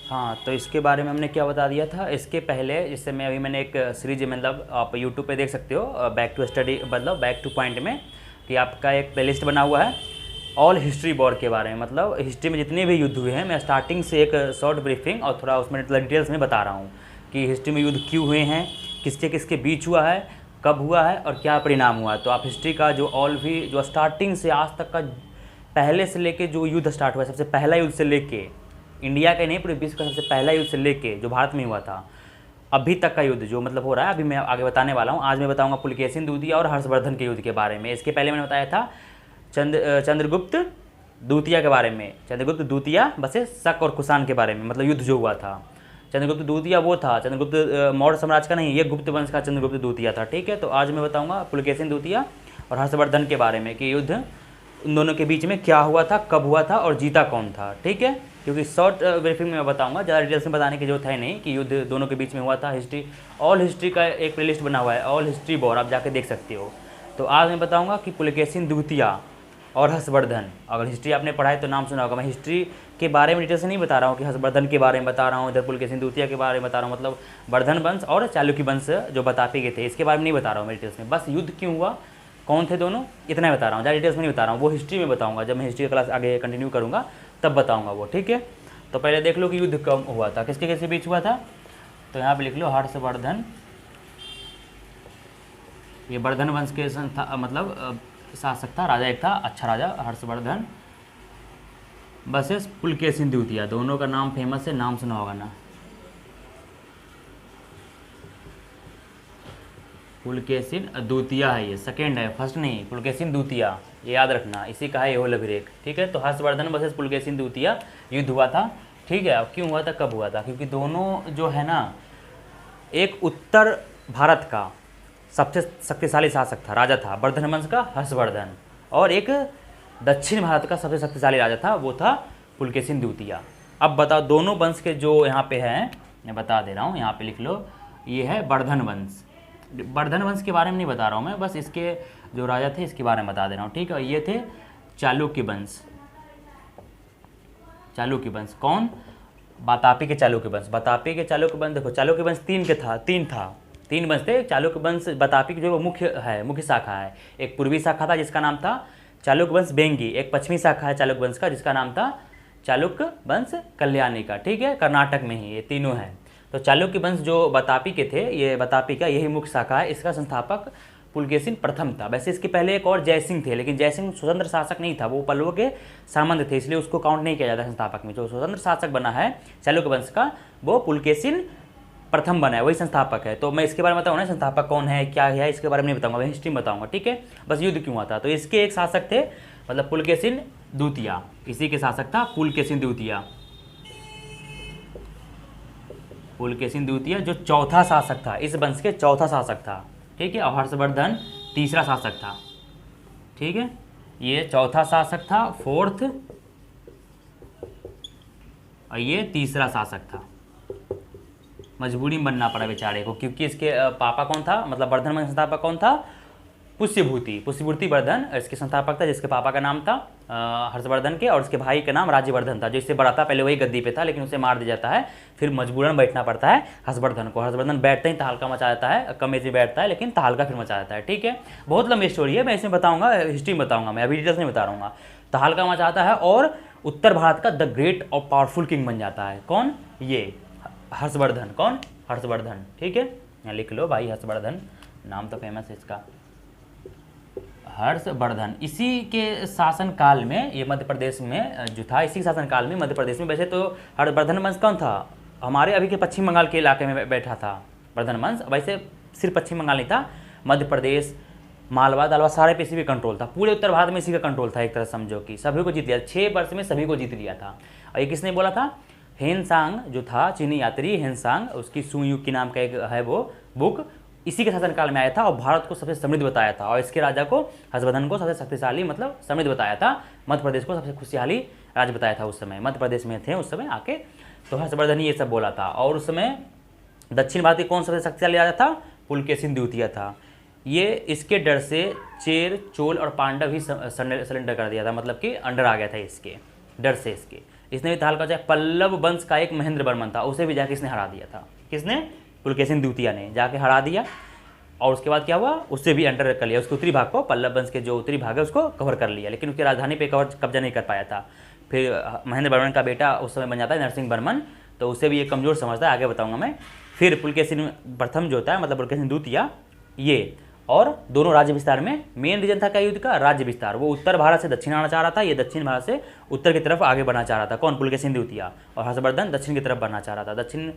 हाँ, तो इसके बारे में हमने क्या बता दिया था इसके पहले, जिससे मैंने एक सीरीज, मतलब आप यूट्यूब पे देख सकते हो, बैक टू स्टडी मतलब बैक टू पॉइंट में, कि आपका एक प्लेलिस्ट बना हुआ है ऑल हिस्ट्री वॉर के बारे में, मतलब हिस्ट्री में जितने भी युद्ध हुए हैं मैं स्टार्टिंग से एक शॉर्ट ब्रीफिंग और थोड़ा उसमें डिटेल्स में बता रहा हूँ कि हिस्ट्री में युद्ध क्यों हुए हैं, किसके किसके बीच हुआ है, कब हुआ है और क्या परिणाम हुआ है। तो आप हिस्ट्री का जो ऑल भी जो स्टार्टिंग से आज तक का पहले से लेके जो युद्ध स्टार्ट हुआ है, सबसे पहला युद्ध से लेके, इंडिया का नहीं पूरे विश्व का सबसे पहला युद्ध से लेके जो भारत में हुआ था अभी तक का युद्ध जो मतलब हो रहा है, अभी मैं आगे बताने वाला हूँ। आज मैं बताऊंगा पुलकेशिन द्वितीय और हर्षवर्धन के युद्ध के बारे में। इसके पहले मैंने बताया था चंद्रगुप्त द्वितीय के बारे में, चंद्रगुप्त द्वितीय बसे शक और कुषाण के बारे में, मतलब युद्ध जो हुआ था। चंद्रगुप्त द्वितीय वो था, चंद्रगुप्त मौर्य साम्राज्य का नहीं, ये गुप्त वंश का चंद्रगुप्त द्वितीय था। ठीक है, तो आज मैं बताऊंगा पुलकेशिन द्वितीय और हर्षवर्धन के बारे में कि युद्ध उन दोनों के बीच में क्या हुआ था, कब हुआ था और जीता कौन था। ठीक है, क्योंकि शॉर्ट ब्रीफिंग में मैं बताऊंगा, ज़्यादा डिटेल्स में बताने की जरूरत है नहीं कि युद्ध दोनों के बीच में हुआ था। हिस्ट्री ऑल हिस्ट्री का एक प्लेलिस्ट बना हुआ है, ऑल हिस्ट्री वॉर, आप जाके देख सकते हो। तो आज मैं बताऊंगा कि पुलकेशिन द्वितीय और हर्षवर्धन। अगर हिस्ट्री आपने पढ़ा है तो नाम सुना होगा। मैं हिस्ट्री के बारे में डिटेल से नहीं बता रहा हूँ कि हर्षवर्धन के बारे में बता रहा हूँ, इधर पुलकेशिन द्वितीय के बारे में बता रहा हूँ, मतलब वर्धन वंश और चालुक्य वंश जो बतापी के थे, इसके बारे में नहीं बता रहा हूँ मैं डिटेल्स में। बस युद्ध क्यों हुआ, कौन थे दोनों, इतना ही बता रहा हूँ, ज़्यादा डिटेल्स में नहीं बता रहा हूँ। वो हिस्ट्री में बताऊँगा, जब मैं हिस्ट्री का क्लास आगे कंटिन्यू करूँगा तब बताऊँगा वो। ठीक है, तो पहले देख लो कि युद्ध कब हुआ था, किसके किसके बीच हुआ था। तो यहाँ पे लिख लो हर्षवर्धन, ये वर्धन वंश के मतलब शासक था, राजा एक था, अच्छा राजा हर्षवर्धन वर्सेस पुलकेशिन द्वितीय। दोनों का नाम फेमस है, नाम सुना होगा ना। पुलकेशिन द्वितीय है, ये सेकेंड है, फर्स्ट नहीं, पुलकेशिन द्वितीय, ये याद रखना, इसी का है यह अभिलेख। ठीक है, तो हर्षवर्धन वर्सेस पुलकेशिन द्वितीय युद्ध हुआ था। ठीक है, अब क्यों हुआ था, कब हुआ था, क्योंकि दोनों जो है ना, एक उत्तर भारत का सबसे शक्तिशाली शासक था, राजा था वर्धन वंश का हर्षवर्धन, और एक दक्षिण भारत का सबसे शक्तिशाली राजा था, वो था पुलकेशिन द्वितीय। अब बताओ दोनों वंश के जो यहाँ पे हैं, मैं बता दे रहा हूँ, यहाँ पे लिख लो, ये है वर्धन वंश। वर्धन वंश के बारे में नहीं बता रहा हूँ मैं, बस इसके जो राजा थे इसके बारे में बता दे रहा हूँ। ठीक है, ये थे चालुक्य वंश। चालुक्य वंश कौन, बतापी के चालुक्य वंश। बतापी के चालुक्य वंश, देखो चालुक्य वंश तीन वंश थे। चालुक्य वंश बतापी की जो मुख्य है, मुख्य शाखा है। एक पूर्वी शाखा था जिसका नाम था चालुक्य वंश बेंगी, एक पश्चिमी शाखा है चालुक्य वंश का जिसका नाम था चालुक्य वंश कल्याणी का। ठीक है, कर्नाटक में ही ये तीनों हैं। तो चालुक्य वंश जो बतापी के थे, ये बतापी का यही मुख्य शाखा है। इसका संस्थापक पुलकेशिन प्रथम था। वैसे इसके पहले एक और जयसिंह थे, लेकिन जयसिंह स्वतंत्र शासक नहीं था, वो पल्लवों के सामंत थे, इसलिए उसको काउंट नहीं किया जाता संस्थापक में। जो स्वतंत्र शासक बना है चालुक्य वंश का, वो पुलकेशिन प्रथम बना है, वही संस्थापक है। तो मैं इसके बारे में बताऊँ ना, संस्थापक कौन है क्या है, इसके बारे में नहीं बताऊंगा, मैं हिस्ट्री में बताऊंगा। ठीक है, बस युद्ध क्यों हुआ था। तो इसके एक शासक थे, मतलब पुलकेशिन द्वितीय, इसी के शासक था पुलकेशिन द्वितीय। पुलकेशिन द्वितीय जो चौथा शासक था, इस वंश के चौथा शासक था। ठीक है, और हर्षवर्धन तीसरा शासक था। ठीक है, ये चौथा शासक था, फोर्थ, और ये तीसरा शासक था। मजबूरी में बनना पड़ा बेचारे को, क्योंकि इसके पापा कौन था, मतलब वर्धन वंश संस्थापक कौन था, पुष्यभूति वर्धन इसके संस्थापक था, जिसके पापा का नाम था हर्षवर्धन के, और उसके भाई का नाम राज्यवर्धन था, जो इससे बड़ा था। पहले वही गद्दी पे था, लेकिन उसे मार दिया जाता है, फिर मजबूरन बैठना पड़ता है हर्षवर्धन को। हर्षवर्धन बैठते ही तहलका मचा जाता है, कम एज में बैठता है, लेकिन तहलका फिर मचा जाता है। ठीक है, बहुत लंबी स्टोरी है, मैं इसमें बताऊंगा, हिस्ट्री में बताऊंगा, मैं अभी डिटेल्स नहीं बता रहा हूँ। तहलका मचाता है और उत्तर भारत का द ग्रेट और पावरफुल किंग बन जाता है। कौन, ये हर्षवर्धन। कौन, हर्षवर्धन। ठीक है, यहाँ लिख लो भाई, हर्षवर्धन नाम तो फेमस है इसका, हर्षवर्धन। इसी के शासनकाल में ये मध्य प्रदेश में जो था, इसी शासनकाल में मध्य प्रदेश में, वैसे तो हर्षवर्धन वंश कौन था, हमारे अभी के पश्चिम बंगाल के इलाके में बैठा था वर्धन वंश। वैसे सिर्फ पश्चिम बंगाल नहीं था, मध्य प्रदेश, मालवा दालवा सारे पे इसी पे कंट्रोल था, पूरे उत्तर भारत में इसी का कंट्रोल था। एक तरह समझो कि सभी को जीत लिया, 6 वर्ष में सभी को जीत लिया था। और ये किसने बोला था, हेनसांग जो था चीनी यात्री हेनसांग, उसकी सुयुग की नाम का एक है वो बुक, इसी के शासनकाल में आया था और भारत को सबसे समृद्ध बताया था। और इसके राजा को, हर्षवर्धन को सबसे शक्तिशाली मतलब समृद्ध बताया था। मध्य प्रदेश को सबसे खुशहाली राज्य बताया था उस समय, मध्य प्रदेश में थे उस समय आके। तो हर्षवर्धन ही ये सब बोला था। और उस समय दक्षिण भारत के कौन सबसे शक्तिशाली राजा था, पुलकेशिन द्वितीय था। ये इसके डर से चेर, चोल और पांडव ही सरेंडर कर दिया था, मतलब कि अंडर आ गया था इसके डर से इसके। इसने भी था हल्का चाहे पल्लव वंश का एक महेंद्र वर्मन था, उसे भी जाके इसने हरा दिया था। किसने? पुलकेशिन द्वितीय ने जाके हरा दिया। और उसके बाद क्या हुआ, उससे भी एंटर कर लिया, उसके उत्तरी भाग को, पल्लव वंश के जो उत्तरी भाग है उसको कवर कर लिया, लेकिन उसकी राजधानी पे कब्जा नहीं कर पाया था। फिर महेंद्र वर्मन का बेटा उस समय बन जाता है नरसिंह वर्मन, तो उसे भी ये कमजोर समझता है, आगे बताऊंगा मैं। फिर पुलकेशिन प्रथम जो होता है, मतलब पुलकेशिन द्वितीय, ये और दोनों राज्य विस्तार में मेन रीजन था क्या युद्ध का? राज्य विस्तार। वो उत्तर भारत से दक्षिण आना चाह रहा था, ये दक्षिण भारत से उत्तर की तरफ आगे बढ़ना चाह रहा था। कौन? पुलकेशिन द्वितीय। और हर्षवर्धन दक्षिण की तरफ बढ़ना चाह रहा था। दक्षिण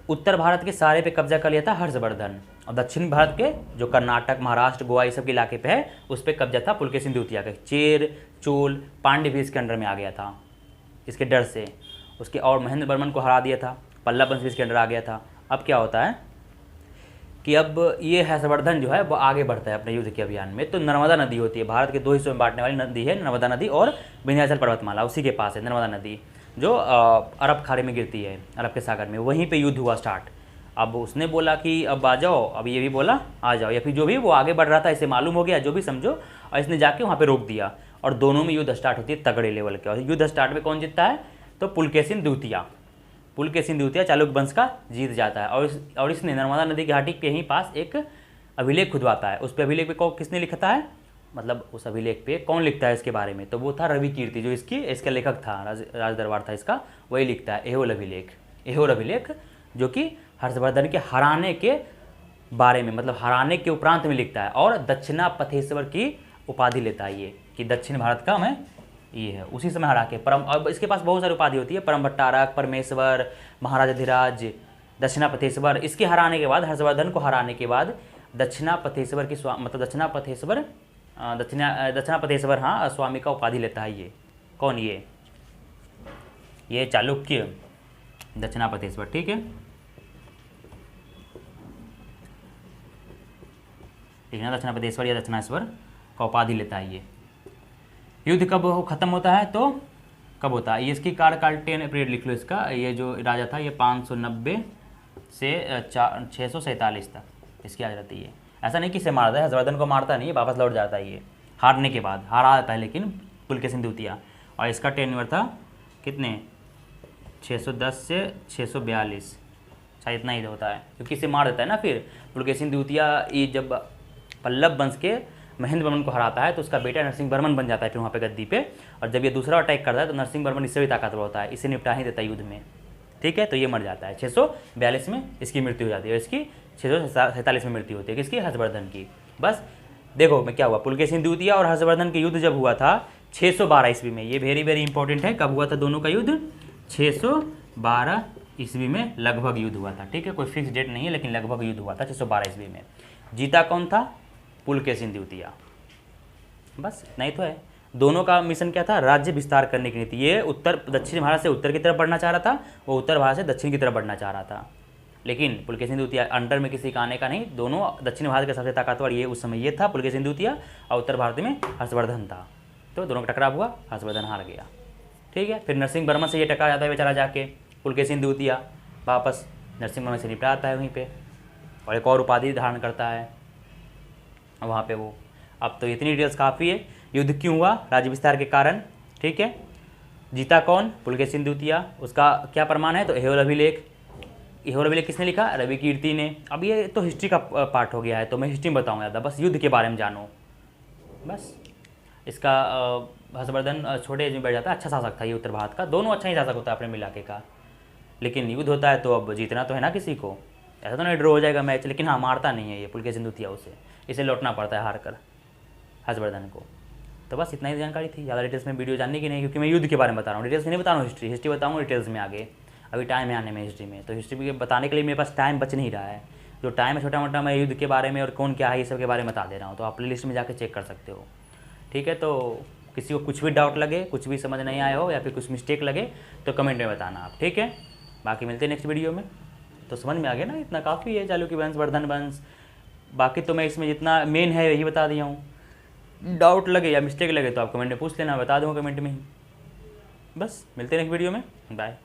उत्तर भारत के सारे पे कब्जा कर लिया था हर्षवर्धन, और दक्षिण भारत के जो कर्नाटक, महाराष्ट्र, गोवा, ये सब के इलाके पे है, उस पर कब्जा था पुलकेशिन द्वितीय का। चेर, चोल, पांड्य भी इसके अंडर में आ गया था इसके डर से उसके, और महेंद्र वर्मन को हरा दिया था, पल्लव वंश भी इसके अंडर आ गया था। अब क्या होता है कि अब ये हर्षवर्धन जो है वो आगे बढ़ता है अपने युद्ध के अभियान में। तो नर्मदा नदी होती है, भारत के 2 हिस्सों में बांटने वाली नदी है नर्मदा नदी, और विंध्याचल पर्वतमाला उसी के पास है नर्मदा नदी, जो अरब खाड़ी में गिरती है, अरब के सागर में। वहीं पे युद्ध हुआ स्टार्ट। अब उसने बोला कि अब आ जाओ, अब ये भी बोला आ जाओ, या फिर जो भी वो आगे बढ़ रहा था इसे मालूम हो गया, जो भी समझो, और इसने जाके वहाँ पे रोक दिया, और दोनों में युद्ध स्टार्ट होती है तगड़े लेवल के। और युद्ध स्टार्ट में कौन जीतता है? तो पुलकेशिन द्वितीय। पुलकेशिन द्वितीय चालुक्य वंश का जीत जाता है। और इसने नर्मदा नदी की घाटी के ही पास एक अभिलेख खुदवाता है। उस पर अभिलेख पे किसने लिखता है, मतलब उस अभिलेख पे कौन लिखता है इसके बारे में? तो वो था रवि कीर्ति, जो इसका लेखक था, राज दरबार था इसका, वही लिखता है एहोल अभिलेख। एहोल अभिलेख जो कि हर्षवर्धन के हराने के बारे में, मतलब हराने के उपरांत में लिखता है, और दक्षिणापथेश्वर की उपाधि लेता है ये, कि दक्षिण भारत का मैं ये है, उसी समय हरा के परम। अब इसके पास बहुत सारी उपाधि होती है, परम भट्टारक, परमेश्वर, महाराजाधिराज, दक्षिणापथेश्वर। इसके हराने के बाद, हर्षवर्धन को हराने के बाद, दक्षिणापथेश्वर की मतलब दक्षिणापथेश्वर हाँ स्वामी का उपाधि लेता है ये। कौन? ये चालुक्य दक्षिणापथेश्वर, ठीक है, ठीक है ना, दक्षिणापथेश्वर या दक्षिणेश्वर का उपाधि लेता है ये। युद्ध कब खत्म होता है? तो कब होता है ये? इसकी कार्यकाल 10 पीरियड लिख लो इसका। ये जो राजा था ये 590 से 647 तक इसकी आ जाती है। ऐसा नहीं कि इसे मारता है, हर्षवर्धन को मारता नहीं है, वापस लौट जाता है ये हारने के बाद। हारा था लेकिन पुलकेशिन द्वितीय। और इसका टेन्योर था कितने? 610 से 642, शायद इतना ही होता है, क्योंकि इसे मार देता है ना। फिर पुलकेशिन द्वितीय ये जब पल्लव वंश के महेंद्र वर्मन को हराता है तो उसका बेटा नरसिंह वर्मन बन जाता है फिर वहाँ पे गद्दी पे। और जब ये दूसरा अटैक करता है तो नरसिंह वर्मन इससे भी ताकतवर होता है, इसे निपटा ही देता है युद्ध में, ठीक है। तो ये मर जाता है 642 में इसकी मृत्यु हो जाती है, और इसकी 647 में मृत्यु होती है किसकी? हर्षवर्धन की। बस देखो मैं क्या हुआ, पुलकेशिन द्वितीय और हर्षवर्धन के युद्ध जब हुआ था 612 ईस्वी में, ये वेरी वेरी इंपॉर्टेंट है, कब हुआ था दोनों का युद्ध? 612 ईस्वी में लगभग युद्ध हुआ था, ठीक है, कोई फिक्स डेट नहीं है, लेकिन लगभग युद्ध हुआ था 612 ईस्वी में। जीता कौन था? पुलकेशिन द्वितीय। बस इतना ही तो है। दोनों का मिशन क्या था? राज्य विस्तार करने की नीति। ये दक्षिण भारत से उत्तर की तरफ बढ़ना चाह रहा था, वो उत्तर भारत से दक्षिण की तरफ बढ़ना चाह रहा था, लेकिन पुलकेशिन द्वितीय अंडर में किसी का आने का नहीं। दोनों दक्षिण भारत का सबसे ताकतवर ये उस समय ये था पुलकेशिन द्वितीय, और उत्तर भारत में हर्षवर्धन था। तो दोनों का टकराव हुआ, हर्षवर्धन हार गया, ठीक है। फिर नरसिंह वर्मन से ये टकरा जाता है बेचारा जाके पुलकेशिन द्वितीय, वापस नरसिंह वर्मन से निपटा आता है वहीं पे, और एक और उपाधि धारण करता है वहाँ पे वो। अब तो इतनी डिटेल्स काफ़ी है। युद्ध क्यों हुआ? राज्य विस्तार के कारण, ठीक है। जीता कौन? पुलकेशिन द्वितीय। उसका क्या प्रमाण है? तो एहोल अभिलेख। एहोल अभिलेख किसने लिखा? रवि कीर्ति ने। अब ये तो हिस्ट्री का पार्ट हो गया है, तो मैं हिस्ट्री में बताऊँगा ज़्यादा, बस युद्ध के बारे में जानो बस। इसका हर्षवर्धन छोटे एज में बैठ जाता है, अच्छा शासक था ये उत्तर भारत का, दोनों अच्छा ही शासक होता है अपने इलाके का, लेकिन युद्ध होता है तो अब जीतना तो है ना किसी को, ऐसा तो नहीं ड्रॉ हो जाएगा मैच, लेकिन हाँ मारता नहीं है ये पुलकेशिन द्वितीय उसे, इसे लौटना पड़ता है हार कर हर्षवर्धन को। तो बस इतना ही जानकारी थी, ज़्यादा डिटेल्स में वीडियो जानने की नहीं, क्योंकि मैं युद्ध के बारे में बता रहा हूँ, डिटेल्स में नहीं बता रहा हूँ। हिस्ट्री बताऊँगा डिटेल्स में आगे, अभी टाइम है आने में हिस्ट्री में, तो हिस्ट्री बताने के लिए मेरे पास टाइम बच नहीं रहा है। जो टाइम है छोटा मोटा मैं युद्ध के बारे में और कौन क्या है ये सब के बारे में बता दे रहा हूँ, तो आप प्ले लिस्ट में जाकर चेक कर सकते हो, ठीक है। तो किसी को कुछ भी डाउट लगे, कुछ भी समझ नहीं आया हो या फिर कुछ मिस्टेक लगे तो कमेंट में बताना आप, ठीक है। बाकी मिलते हैं नेक्स्ट वीडियो में। तो समझ में आ गया ना, इतना काफ़ी है चालुक्य वंश, वर्धन वंश, बाकी तो मैं इसमें जितना मेन है यही बता दिया हूँ। डाउट लगे या मिस्टेक लगे तो आप कमेंट में पूछ लेना, बता दूँगा कमेंट में ही। बस मिलते हैं नेक्स्ट वीडियो में, बाय।